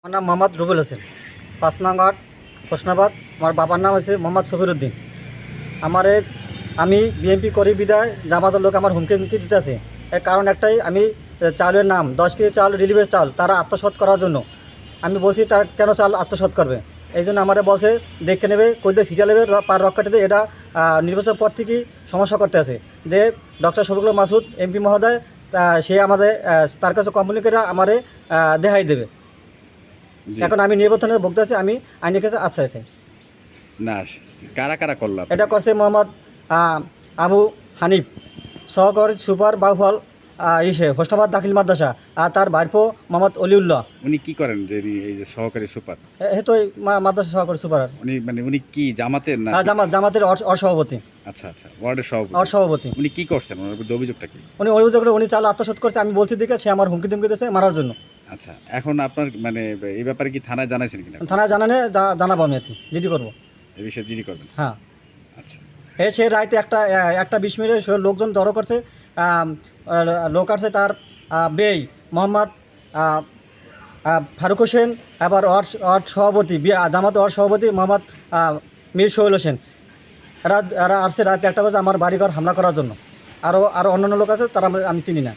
আমার নাম মোহাম্মদ রুবেল হোসেন, ৫ নং ওয়ার্ড, হোসনাবাদ। আমার বাবার নাম হচ্ছে মোহাম্মদ সফিরউদ্দিন। আমি বিএনপি করি বিদায় জামাতের লোক আমার হুমকি দিতেছে। এর কারণ একটাই, আমি চাউলের নাম 10 কেজি চাল, রিলিফের চাল তারা আত্মসাৎ করার জন্য। আমি বলছি তার কেন চাল আত্মসাৎ করবে, এই জন্য আমাদের বলছে দেখে নেবে, কইতে সিটা নেবে, পার রক্ষাটিতে এটা নির্বাচন পর থেকেই সমস্যা করতে আছে যে ডক্টর শফিকুল মাসুদ এমপি মহোদয় সে আমাদের তার কাছে কোম্পানি করে আমারে দেখাই দেবে। এখন আমি নির্বাচনে ভুগতে আছি, আমি আইনের কাছে আচ্ছা আছে। না, কারা কারা করলো? এটা করছে মোহাম্মদ আবু হানিফ, সহকারী সুপার বাউফল হোসনাবাদ দাখিল মাদ্রাসা, আর তার ভাইপো মোহাম্মদ অলিউল্লাহ। উনি কি করেন যে এই যে সহকারী সুপার? তো মাদ্রাসা সহকারী সুপার। উনি কি জামাতের না? জামাতের অসভাপতি। আচ্ছা আচ্ছা, ওয়ার্ডের সভাপতি। উনি কি করছেন? ওনার বিরুদ্ধে অভিযোগটা কি? উনি অভিযোগ করে উনি চাল আত্মসাৎ করছে, আমি বলছি দিকে সে আমার হুমকি ধুমকি দিয়েছে মারার জন্য। আচ্ছা, এখন আপনার এই ব্যাপারে কি থানায় জানাইছেন কিনা? থানায় জানানে জানাবো, আমি আর কি জিডি করবো। এই বিষয়ে জিডি করবেন? হ্যাঁ। আচ্ছা, সে রাইতে একটা 20 মিনিটে সে লোকজন জড়ো করছে। লোক আসছে তার বেই মোহাম্মদ ফারুক হোসেন, আবার ওয়ার্ড সভাপতি জামাত ওয়ার্ড সভাপতি মোহাম্মদ মীর সোহেল হোসেন। এরা আসছে রাতে 1টা বাজে আমার বাড়িঘর হামলা করার জন্য। আরও অন্যান্য লোক আছে, তারা আমি চিনি না।